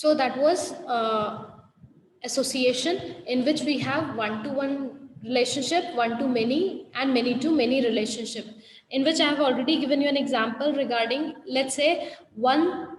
So that was association, in which we have one-to-one relationship, one-to-many, and many-to-many relationship, in which I have already given you an example regarding, let's say, one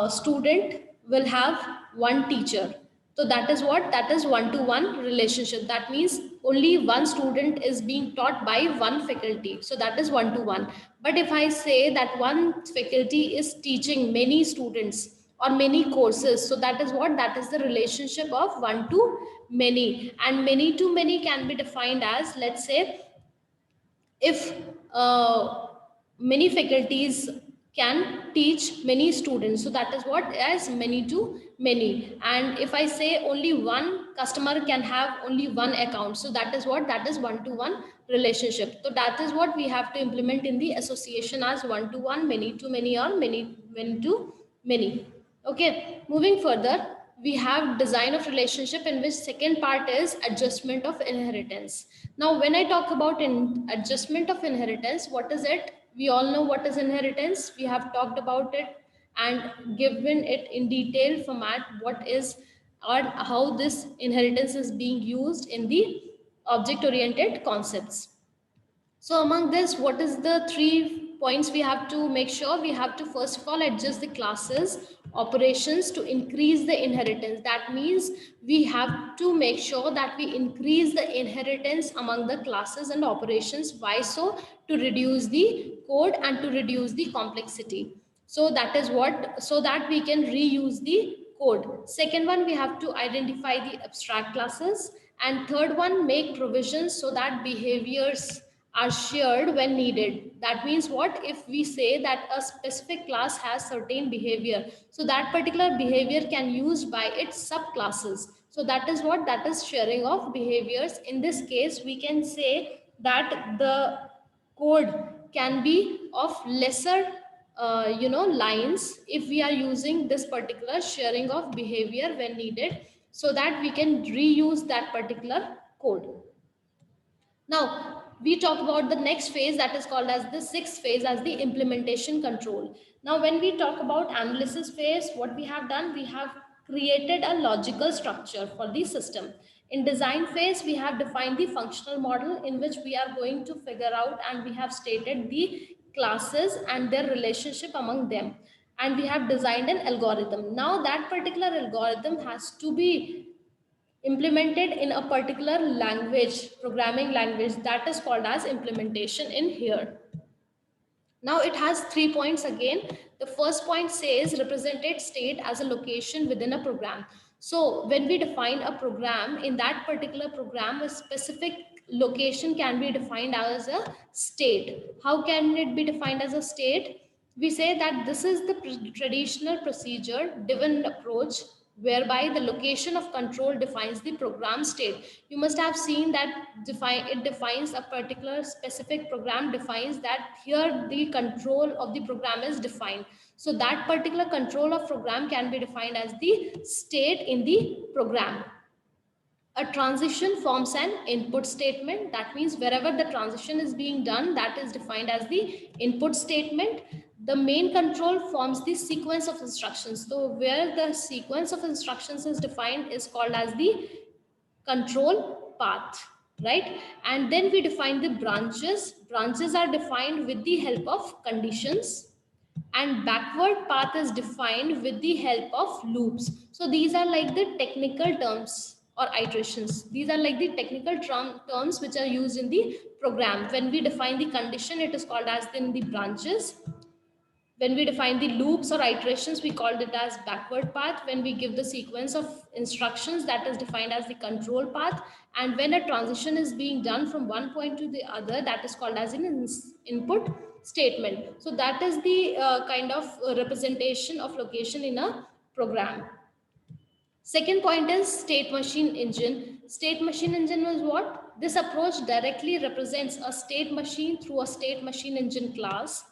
student will have one teacher. So that is what? That is one-to-one relationship. That means only one student is being taught by one faculty. So that is one-to-one. But if I say that one faculty is teaching many students or many courses, so that is what? That is the relationship of one to many. And many to many can be defined as, let's say, if many faculties can teach many students, so that is what? As many to many. And if I say only one customer can have only one account, so that is what? That is one to one relationship. So that is what we have to implement in the association as one to one, many to many, or many to many. Okay, moving further, we have design of relationship, in which second part is adjustment of inheritance. Now, when I talk about adjustment of inheritance, what is it? We all know what is inheritance. We have talked about it and given it in detailed format, what is or how this inheritance is being used in the object-oriented concepts. So among this, what is the 3 points we have to make sure? We have to first of all adjust the classes operations to increase the inheritance. That means we have to make sure that we increase the inheritance among the classes and operations. Why so? To reduce the code and to reduce the complexity. So that is what, so that we can reuse the code. Second one, we have to identify the abstract classes. And third one, make provisions so that behaviors are shared when needed. That means what? If we say that a specific class has certain behavior, so that particular behavior can used by its subclasses. So that is what? That is sharing of behaviors. In this case, we can say that the code can be of lesser lines if we are using this particular sharing of behavior when needed, so that we can reuse that particular code. Now, we talk about the next phase, that is called as the sixth phase, as the implementation control. Now, when we talk about analysis phase, what we have done, we have created a logical structure for the system. In design phase, we have defined the functional model, in which we are going to figure out, and we have stated the classes and their relationship among them. And we have designed an algorithm. Now, that particular algorithm has to be implemented in a particular language, programming language, that is called as implementation in here. Now it has 3 points again. The first point says represented state as a location within a program. So when we define a program, in that particular program, a specific location can be defined as a state. How can it be defined as a state? We say that this is the traditional procedure driven approach whereby the location of control defines the program state. You must have seen that it defines a particular specific program, defines that here the control of the program is defined. So that particular control of program can be defined as the state in the program. A transition forms an input statement. That means wherever the transition is being done, that is defined as the input statement. The main control forms the sequence of instructions. So where the sequence of instructions is defined is called as the control path, right? And then we define the branches. Branches are defined with the help of conditions, and backward path is defined with the help of loops. So these are like the technical terms or iterations. These are like the technical terms which are used in the program. When we define the condition, it is called as in the branches. When we define the loops or iterations, we called it as backward path. When we give the sequence of instructions, that is defined as the control path. And when a transition is being done from one point to the other, that is called as an input statement. So that is the kind of representation of location in a program. Second point is state machine engine. State machine engine is what? This approach directly represents a state machine through a state machine engine class.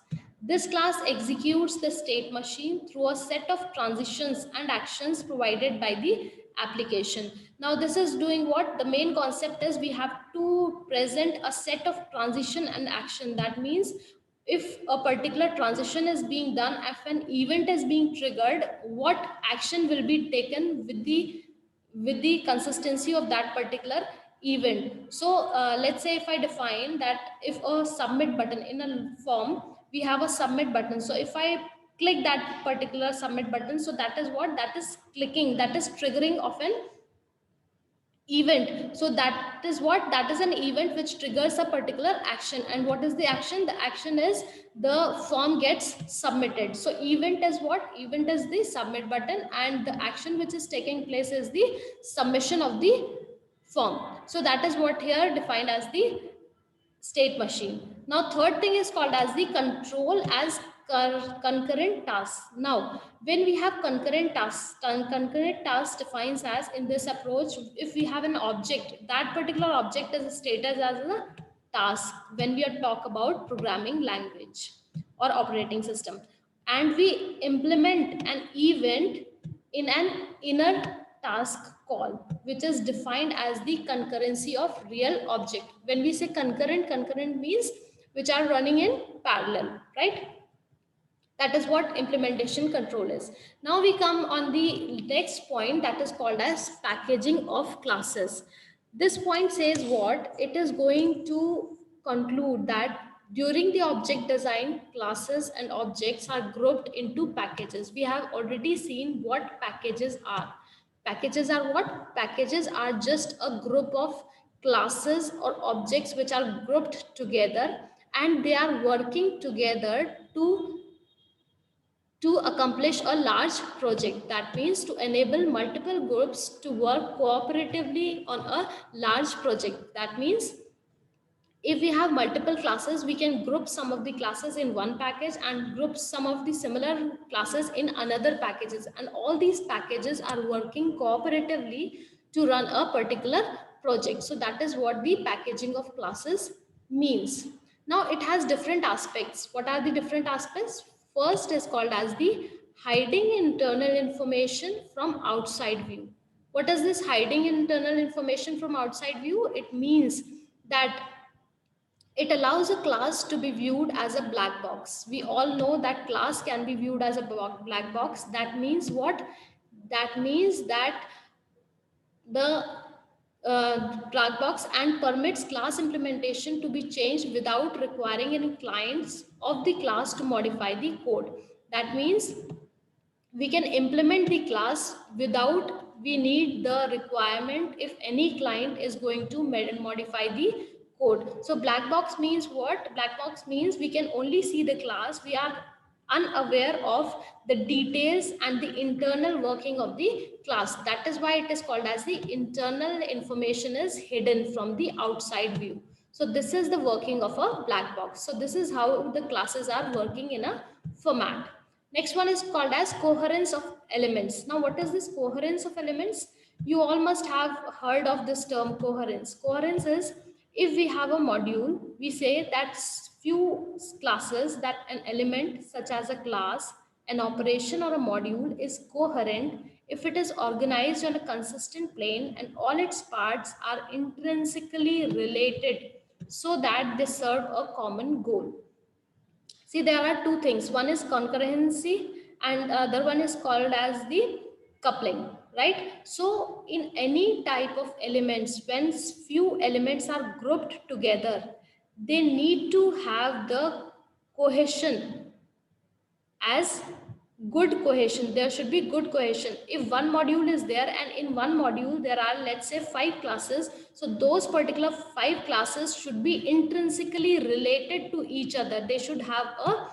This class executes the state machine through a set of transitions and actions provided by the application. Now this is doing what? The main concept is we have to present a set of transition and action. That means if a particular transition is being done, if an event is being triggered, what action will be taken with the consistency of that particular event. So let's say if I define that if a submit button in a form, we have a submit button. So if I click that particular submit button, so that is what, that is clicking, that is triggering of an event. So that is what, that is an event which triggers a particular action. And what is the action? The action is the form gets submitted. So event is what? Event is the submit button, and the action which is taking place is the submission of the form. So that is what here defined as the state machine. Now third thing is called as the control as concurrent tasks. Now when we have concurrent tasks, concurrent tasks defines as, in this approach, if we have an object, that particular object is stated as a task when we are talk about programming language or operating system, and we implement an event in an inner task call, which is defined as the concurrency of real object. When we say concurrent, concurrent means which are running in parallel, right? That is what implementation control is. Now we come on the next point, that is called as packaging of classes. This point says what? It is going to conclude that during the object design, classes and objects are grouped into packages. We have already seen what packages are. Packages are what? Packages are just a group of classes or objects which are grouped together, and they are working together to accomplish a large project. That means to enable multiple groups to work cooperatively on a large project. That means if we have multiple classes, we can group some of the classes in one package and group some of the similar classes in another packages, and all these packages are working cooperatively to run a particular project. So that is what the packaging of classes means. Now it has different aspects. What are the different aspects? First is called as the hiding internal information from outside view. What is this hiding internal information from outside view? It means that it allows a class to be viewed as a black box. We all know that class can be viewed as a black box. That means what? That means that the black box and permits class implementation to be changed without requiring any clients of the class to modify the code. That means we can implement the class without we need the requirement if any client is going to modify the code. So black box means what? Black box means we can only see the class. We are unaware of the details and the internal working of the class. That is why it is called as the internal information is hidden from the outside view. So this is the working of a black box. So this is how the classes are working in a format. Next one is called as coherence of elements. Now, what is this coherence of elements? You all must have heard of this term coherence. Coherence is if we have a module, we say that few classes, that an element such as a class, an operation or a module is coherent if it is organized on a consistent plane and all its parts are intrinsically related so that they serve a common goal. See, there are two things. One is concurrency and other one is called as the coupling, right? So in any type of elements, when few elements are grouped together, they need to have the cohesion as good cohesion. There should be good cohesion. If one module is there and in one module there are, let's say, 5 classes, so those particular 5 classes should be intrinsically related to each other. They should have a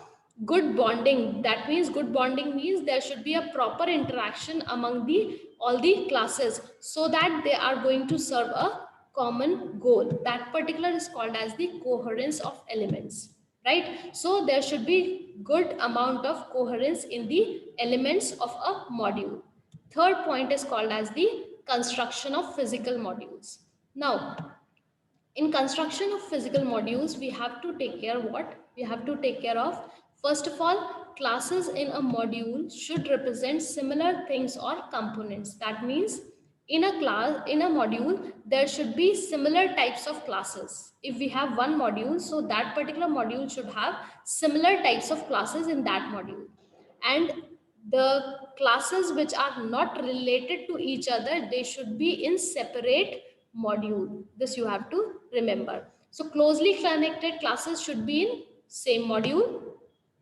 good bonding. That means good bonding means there should be a proper interaction among the all the classes so that they are going to serve a common goal. That particular is called as the coherence of elements, right? So there should be good amount of coherence in the elements of a module. Third point is called as the construction of physical modules. Now, in construction of physical modules, we have to take care what? We have to take care of, first of all, classes in a module should represent similar things or components. That means In a class, in a module, there should be similar types of classes. If we have one module, so that particular module should have similar types of classes in that module. And the classes which are not related to each other, they should be in separate module. This you have to remember. So closely connected classes should be in same module,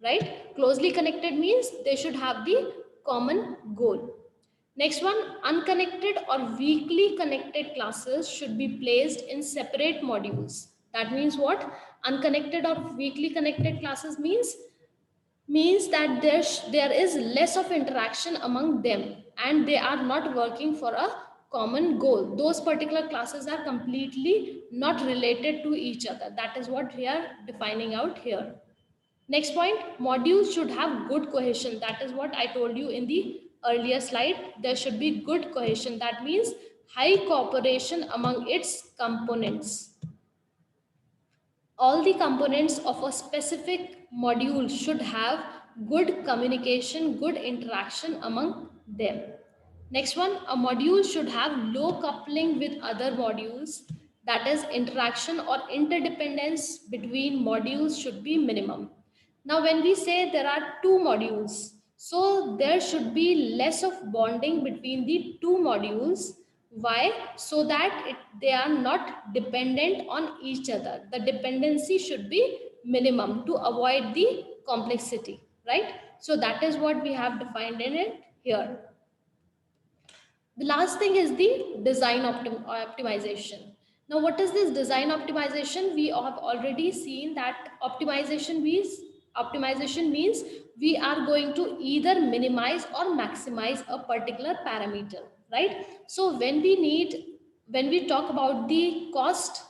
right? Closely connected means they should have the common goal. Next one, unconnected or weakly connected classes should be placed in separate modules. That means what? Unconnected or weakly connected classes means that there is less of interaction among them and they are not working for a common goal. Those particular classes are completely not related to each other. That is what we are defining out here. Next point, modules should have good cohesion. That is what I told you in the earlier slide. There should be good cohesion. That means high cooperation among its components. All the components of a specific module should have good communication, good interaction among them. Next one, a module should have low coupling with other modules. That is, interaction or interdependence between modules should be minimum. Now, when we say there are two modules, so there should be less of bonding between the two modules. Why? So that they are not dependent on each other. The dependency should be minimum to avoid the complexity, right? So that is what we have defined in it here. The last thing is the design optimization. Now, what is this design optimization? We have already seen that optimization means we are going to either minimize or maximize a particular parameter, right? So when we talk about the cost,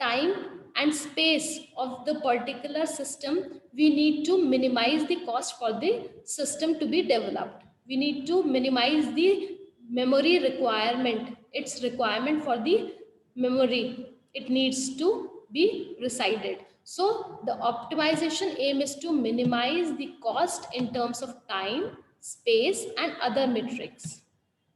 time and space of the particular system, we need to minimize the cost for the system to be developed. We need to minimize the memory requirement, its requirement for the memory. It needs to be resided. So the optimization aim is to minimize the cost in terms of time, space and other metrics.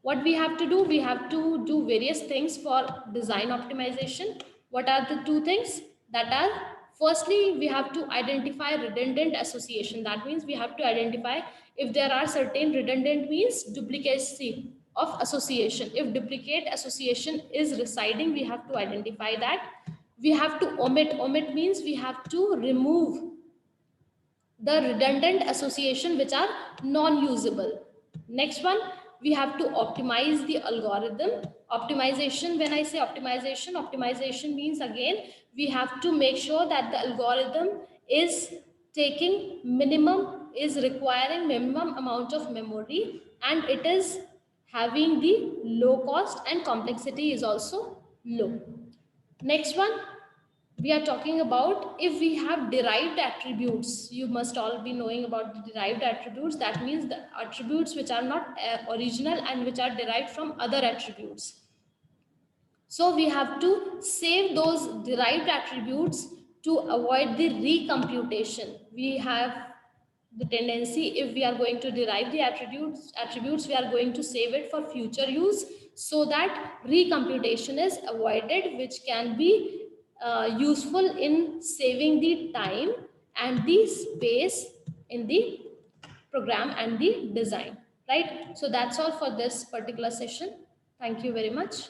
What we have to do, we have to do various things for design optimization. What are the two things that are? Firstly, we have to identify redundant association. That means we have to identify if there are certain redundant means duplicacy of association. If duplicate association is residing, we have to identify that. We have to omit means we have to remove the redundant association which are non-usable. Next one, we have to optimize the algorithm. Optimization, when I say optimization means again, we have to make sure that the algorithm is requiring minimum amount of memory and it is having the low cost and complexity is also low. Next one, we are talking about if we have derived attributes. You must all be knowing about the derived attributes. That means the attributes which are not original and which are derived from other attributes. So we have to save those derived attributes to avoid the recomputation. We have the tendency, if we are going to derive the attributes, we are going to save it for future use so that recomputation is avoided, which can be useful in saving the time and the space in the program and the design, right? So that's all for this particular session. Thank you very much.